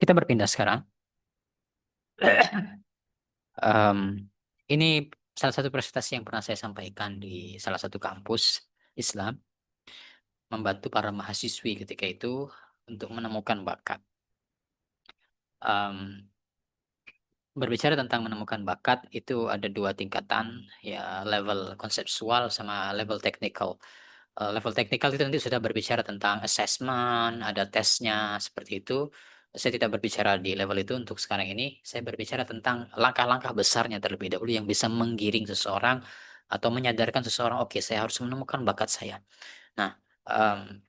Kita berpindah sekarang. Em, ini salah satu presentasi yang pernah saya sampaikan di salah satu kampus Islam, membantu para mahasiswi ketika itu untuk menemukan bakat. Em, Berbicara tentang menemukan bakat itu ada dua tingkatan, ya level konseptual sama level teknikal. Level teknikal itu nanti sudah berbicara tentang assessment, ada tesnya seperti itu. Saya tidak berbicara di level itu untuk sekarang ini. Saya berbicara tentang langkah-langkah besarnya terlebih dahulu yang bisa menggiring seseorang atau menyadarkan seseorang, oke, saya harus menemukan bakat saya. Nah,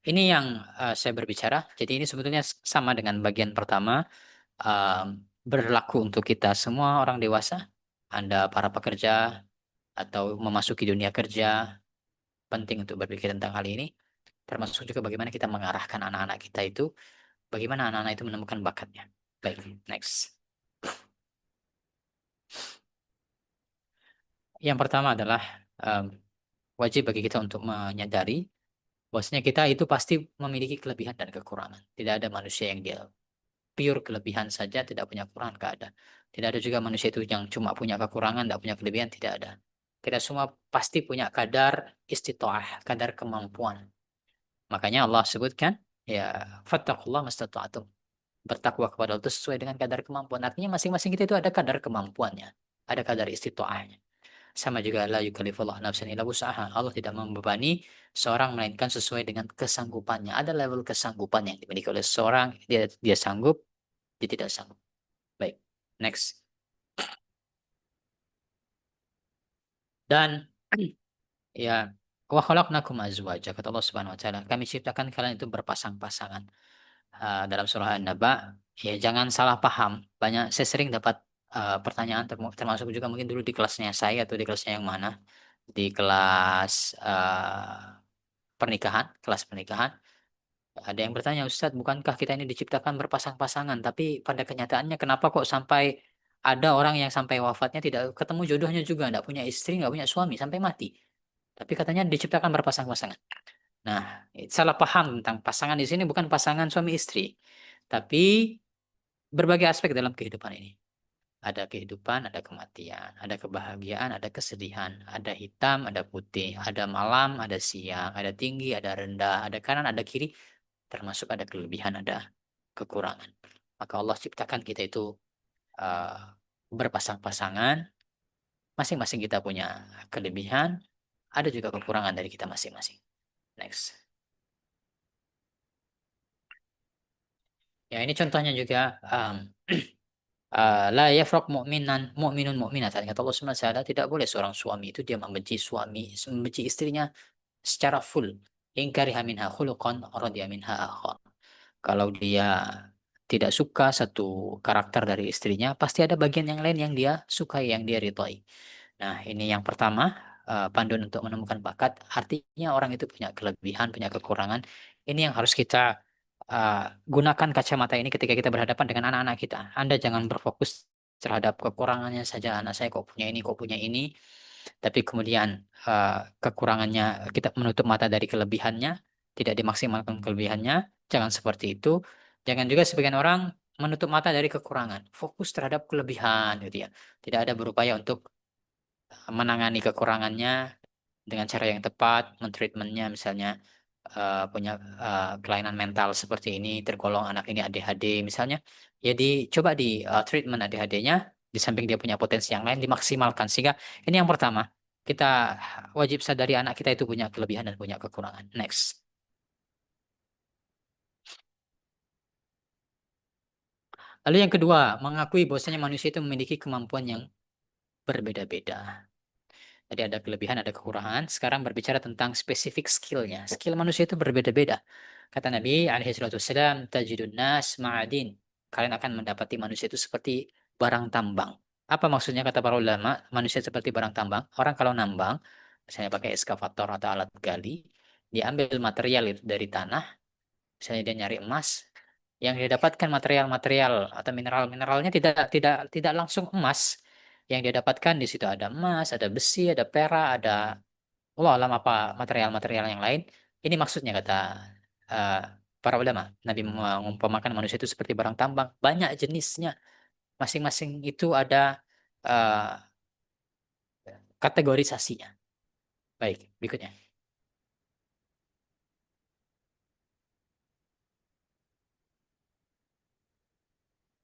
ini yang saya berbicara. Jadi ini sebetulnya sama dengan bagian pertama, berlaku untuk kita semua orang dewasa. Anda para pekerja atau memasuki dunia kerja, penting untuk berpikir tentang hal ini. Termasuk juga bagaimana kita mengarahkan anak-anak kita itu, bagaimana anak-anak itu menemukan bakatnya. Baik, next. Yang pertama adalah um, wajib bagi kita untuk menyadari bahwasanya kita itu pasti memiliki kelebihan dan kekurangan. Tidak ada manusia yang dia pure kelebihan saja, tidak punya kekurangan, tidak ada. Tidak ada juga manusia itu yang cuma punya kekurangan, tidak punya kelebihan, tidak ada. Kita semua pasti punya kadar istitoah, kadar kemampuan. Makanya Allah sebutkan, ya, fattaqullah mastata'tum. Bertakwa kepada Allah itu sesuai dengan kadar kemampuan. Artinya masing-masing kita itu ada kadar kemampuannya, ada kadar istitoahnya. Sama juga la yukallifullah nafsan illa wus'aha. Allah tidak membebani seorang melainkan sesuai dengan kesanggupannya. Ada level kesanggupan yang dimiliki oleh seorang, dia sanggup, dia tidak sanggup. Baik, next. Dan ya, wa khalaqnakum azwaja, kata Allah Subhanahu wa taala. Kami ciptakan kalian itu berpasang-pasangan. Dalam surah An-Naba, ya jangan salah paham. Saya sering dapat pertanyaan, termasuk juga mungkin dulu di kelasnya saya atau di kelasnya yang mana, di kelas pernikahan, kelas pernikahan. Ada yang bertanya, Ustadz, bukankah kita ini diciptakan berpasang-pasangan? Tapi pada kenyataannya kenapa kok sampai ada orang yang sampai wafatnya tidak ketemu jodohnya juga, tidak punya istri, nggak punya suami, sampai mati. Tapi katanya diciptakan berpasang-pasangan. Nah, salah paham tentang pasangan di sini bukan pasangan suami istri, tapi berbagai aspek dalam kehidupan ini. Ada kehidupan, ada kematian, ada kebahagiaan, ada kesedihan, ada hitam, ada putih, ada malam, ada siang, ada tinggi, ada rendah, ada kanan, ada kiri, termasuk ada kelebihan, ada kekurangan. Maka Allah ciptakan kita itu uh, berpasang-pasangan, masing-masing kita punya kelebihan, ada juga kekurangan dari kita masing-masing. Next. Ya, ini contohnya juga, la yafraq mu'minun mu'minatan. Kata Allah Subhanahu wa taala, tidak boleh seorang suami itu dia membenci istrinya secara full. In kariha minha khuluqan radiya minha akhar. Kalau dia tidak suka satu karakter dari istrinya, pasti ada bagian yang lain yang dia sukai, yang dia ridhoi. Nah, ini yang pertama, panduan untuk menemukan bakat. Artinya orang itu punya kelebihan, punya kekurangan. Ini yang harus kita gunakan kacamata ini ketika kita berhadapan dengan anak-anak kita. Anda jangan berfokus terhadap kekurangannya saja. Anak saya kok punya ini, kok punya ini. Tapi kemudian kekurangannya kita menutup mata dari kelebihannya, tidak dimaksimalkan kelebihannya. Jangan seperti itu. Jangan juga sebagian orang menutup mata dari kekurangan, fokus terhadap kelebihan gitu ya. Tidak ada berupaya untuk menangani kekurangannya dengan cara yang tepat, mentreatmentnya misalnya punya kelainan mental seperti ini, tergolong anak ini ADHD misalnya, ya dicoba di treatment ADHD-nya, di samping dia punya potensi yang lain dimaksimalkan. Sehingga ini yang pertama, kita wajib sadari anak kita itu punya kelebihan dan punya kekurangan. Next. Lalu yang kedua, mengakui bahwasanya manusia itu memiliki kemampuan yang berbeda-beda. Jadi ada kelebihan, ada kekurangan. Sekarang berbicara tentang spesifik skillnya. Skill manusia itu berbeda-beda. Kata Nabi alaihissalam, tajidun nas ma'adin. Kalian akan mendapati manusia itu seperti barang tambang. Apa maksudnya kata para ulama? Manusia seperti barang tambang. Orang kalau nambang, misalnya pakai eskavator atau alat gali, dia ambil material itu dari tanah. Misalnya dia nyari emas, yang dia dapatkan material-material atau mineral-mineralnya tidak langsung emas. Yang dia dapatkan di situ ada emas, ada besi, ada perak, ada Allah alam apa material-material yang lain. Ini maksudnya kata uh, para ulama. Nabi mengumpamakan manusia itu seperti barang tambang, banyak jenisnya. Masing-masing itu ada uh, kategorisasinya. Baik, berikutnya.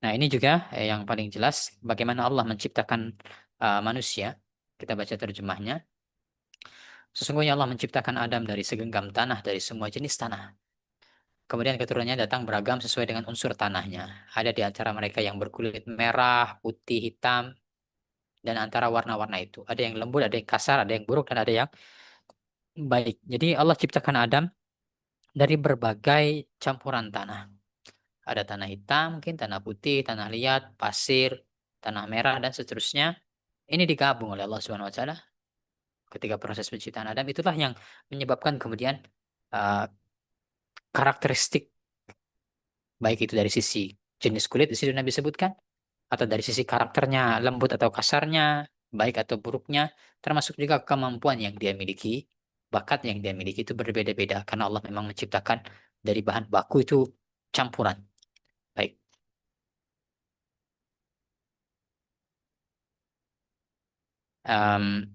Nah, ini juga yang paling jelas bagaimana Allah menciptakan manusia. Kita baca terjemahnya. Sesungguhnya Allah menciptakan Adam dari segenggam tanah dari semua jenis tanah. Kemudian keturunannya datang beragam sesuai dengan unsur tanahnya. Ada di antara mereka yang berkulit merah, putih, hitam, dan antara warna-warna itu. Ada yang lembut, ada yang kasar, ada yang buruk, dan ada yang baik. Jadi Allah ciptakan Adam dari berbagai campuran tanah. Ada tanah hitam, mungkin tanah putih, tanah liat, pasir, tanah merah, dan seterusnya. Ini digabung oleh Allah Subhanahu wa taala ketika proses penciptaan Adam. Itulah yang menyebabkan kemudian uh, karakteristik baik itu dari sisi jenis kulit di situ Nabi sebutkan atau dari sisi karakternya lembut atau kasarnya, baik atau buruknya, termasuk juga kemampuan yang dia miliki, bakat yang dia miliki itu berbeda-beda karena Allah memang menciptakan dari bahan baku itu campuran. Baik. Em,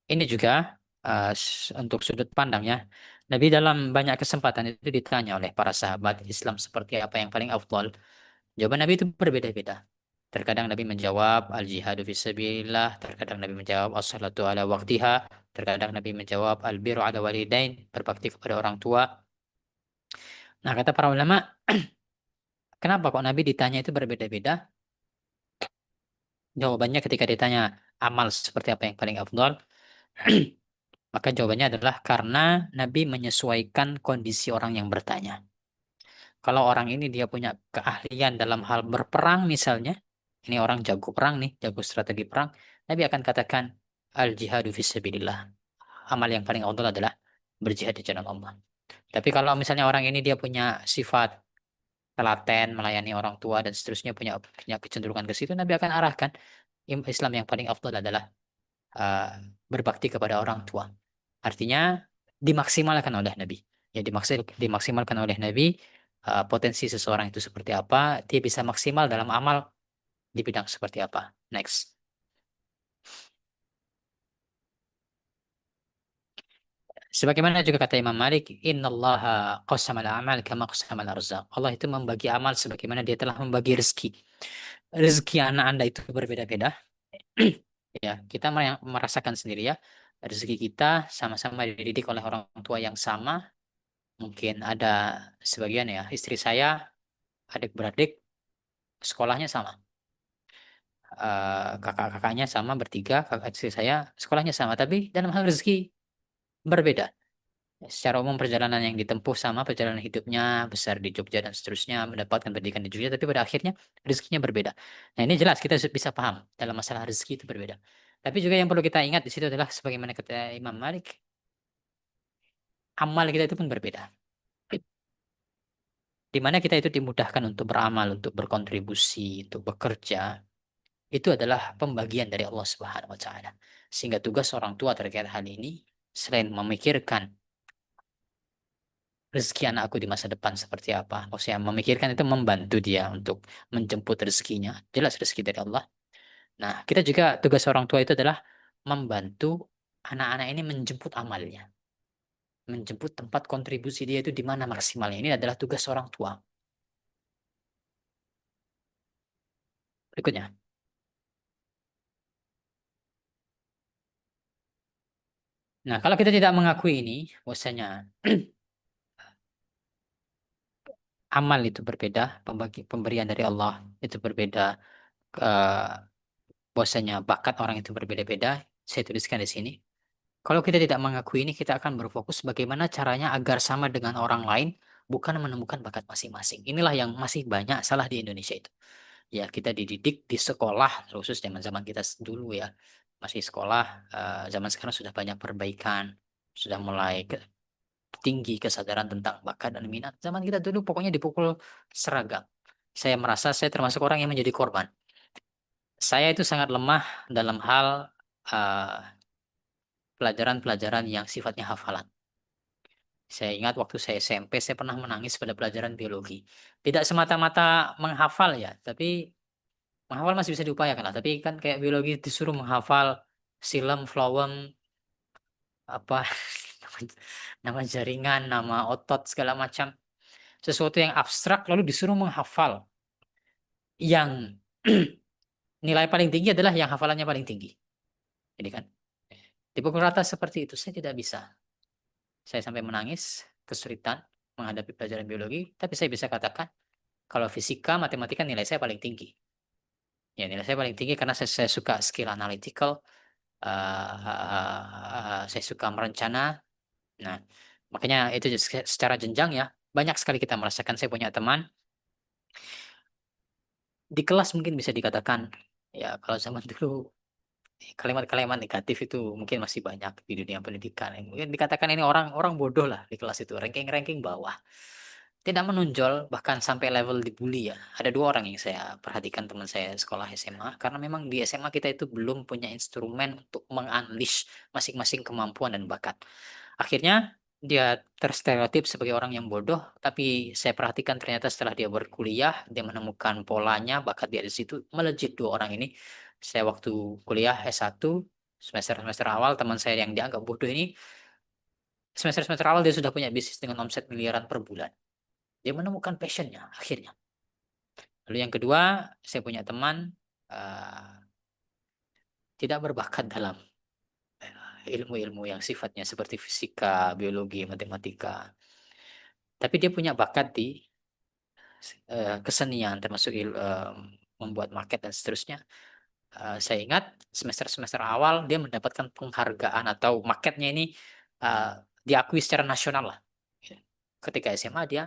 ini juga untuk sudut pandangnya, Nabi dalam banyak kesempatan itu ditanya oleh para sahabat Islam seperti apa yang paling afdal. Jawaban Nabi itu berbeda-beda. Terkadang Nabi menjawab al-jihadu fisabilillah, terkadang Nabi menjawab as-salatu ala waqtiha, terkadang Nabi menjawab al-birru ala walidain, berbakti kepada orang tua. Nah, kata para ulama, kenapa kok Nabi ditanya itu berbeda-beda? Jawabannya ketika ditanya amal seperti apa yang paling afdal, maka jawabannya adalah karena Nabi menyesuaikan kondisi orang yang bertanya. Kalau orang ini dia punya keahlian dalam hal berperang misalnya, ini orang jago perang nih, jago strategi perang, Nabi akan katakan al-jihadu fisabilillah. Amal yang paling afdal adalah berjihad di jalan Allah. Tapi kalau misalnya orang ini dia punya sifat telaten, melayani orang tua dan seterusnya punya kecenderungan ke situ, Nabi akan arahkan Islam yang paling afdal adalah uh, berbakti kepada orang tua. Artinya dimaksimalkan oleh Nabi. Ya dimaksimalkan oleh Nabi potensi seseorang itu seperti apa, dia bisa maksimal dalam amal di bidang seperti apa. Next. Sebagaimana juga kata Imam Malik, Innallaha qassama al-amal kama qassama al-arzaq. Allah itu membagi amal sebagaimana dia telah membagi rezeki. Rezeki anak Anda itu berbeda-beda. Ya, kita merasakan sendiri ya. Rezeki kita sama-sama dididik oleh orang tua yang sama. Mungkin ada sebagian ya, istri saya, adik-beradik, sekolahnya sama. Kakak-kakaknya sama bertiga, kakak istri saya, sekolahnya sama. Tapi dalam hal rezeki berbeda. Secara umum perjalanan yang ditempuh sama, perjalanan hidupnya besar di Jogja dan seterusnya, mendapatkan pendidikan di Jogja, tapi pada akhirnya rezekinya berbeda. Nah, ini jelas kita bisa paham dalam masalah rezeki itu berbeda. Tapi juga yang perlu kita ingat di situ adalah sebagaimana kata Imam Malik, amal kita itu pun berbeda. Di mana kita itu dimudahkan untuk beramal, untuk berkontribusi, untuk bekerja, itu adalah pembagian dari Allah Subhanahu wa taala. Sehingga tugas orang tua terkait hal ini selain memikirkan rezeki anakku di masa depan seperti apa. Maksudnya memikirkan itu membantu dia untuk menjemput rezekinya. Jelas rezeki dari Allah. Nah, kita juga tugas orang tua itu adalah membantu anak-anak ini menjemput amalnya. Menjemput tempat kontribusi dia itu di mana maksimalnya. Ini adalah tugas orang tua. Berikutnya. Nah, kalau kita tidak mengakui ini, bahwasanya amal itu berbeda, pemberian dari Allah itu berbeda, eh, bahwasanya bakat orang itu berbeda-beda, saya tuliskan di sini. Kalau kita tidak mengakui ini, kita akan berfokus bagaimana caranya agar sama dengan orang lain, bukan menemukan bakat masing-masing. Inilah yang masih banyak salah di Indonesia itu. Ya, kita dididik di sekolah, khusus zaman-zaman kita dulu ya, masih sekolah, zaman sekarang sudah banyak perbaikan, sudah mulai tinggi kesadaran tentang bakat dan minat. Zaman kita dulu pokoknya dipukul seragam. Saya merasa saya termasuk orang yang menjadi korban. Saya itu sangat lemah dalam hal eh, pelajaran-pelajaran yang sifatnya hafalan. Saya ingat waktu saya SMP, saya pernah menangis pada pelajaran biologi. Tidak semata-mata menghafal ya, tapi menghafal masih bisa diupayakan lah. Tapi kan kayak biologi disuruh menghafal silem, phloem, apa nama, nama jaringan, nama otot segala macam. Sesuatu yang abstrak lalu disuruh menghafal. Yang nilai paling tinggi adalah yang hafalannya paling tinggi. Jadi kan dipukul rata seperti itu saya tidak bisa. Saya sampai menangis, kesulitan menghadapi pelajaran biologi, tapi saya bisa katakan kalau fisika, matematika nilai saya paling tinggi. Ya, nilai saya paling tinggi karena saya suka skill analytical, saya suka merencana. Nah, makanya itu secara jenjang ya, banyak sekali kita merasakan. Saya punya teman di kelas mungkin bisa dikatakan, ya kalau zaman dulu kalimat-kalimat negatif itu mungkin masih banyak di dunia pendidikan. Mungkin dikatakan ini orang-orang bodoh lah di kelas itu, ranking-ranking bawah. Tidak menonjol, bahkan sampai level dibully ya. Ada dua orang yang saya perhatikan teman saya sekolah SMA, karena memang di SMA kita itu belum punya instrumen untuk mengunleash masing-masing kemampuan dan bakat. Akhirnya dia terstereotip sebagai orang yang bodoh, tapi saya perhatikan ternyata setelah dia berkuliah, dia menemukan polanya, bakat dia di situ, melejit dua orang ini. Saya waktu kuliah S1, semester-semester awal, teman saya yang dianggap bodoh ini, semester-semester awal dia sudah punya bisnis dengan omset miliaran per bulan. Dia menemukan passionnya akhirnya. Lalu yang kedua, saya punya teman eh, tidak berbakat dalam ilmu-ilmu yang sifatnya seperti fisika, biologi, matematika. Tapi dia punya bakat di kesenian, termasuk membuat market dan seterusnya. Saya ingat semester-semester awal dia mendapatkan penghargaan atau marketnya ini eh, diakui secara nasional lah. Ketika SMA dia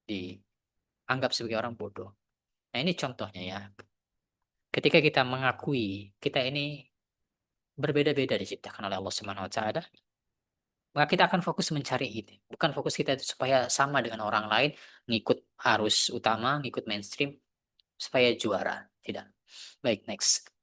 dianggap sebagai orang bodoh. Nah ini contohnya ya. Ketika kita mengakui kita ini berbeda-beda diciptakan oleh Allah Subhanahu wa taala, maka kita akan fokus mencari itu. Bukan fokus kita itu supaya sama dengan orang lain, ngikut arus utama, ngikut mainstream supaya juara. Tidak. Baik, next.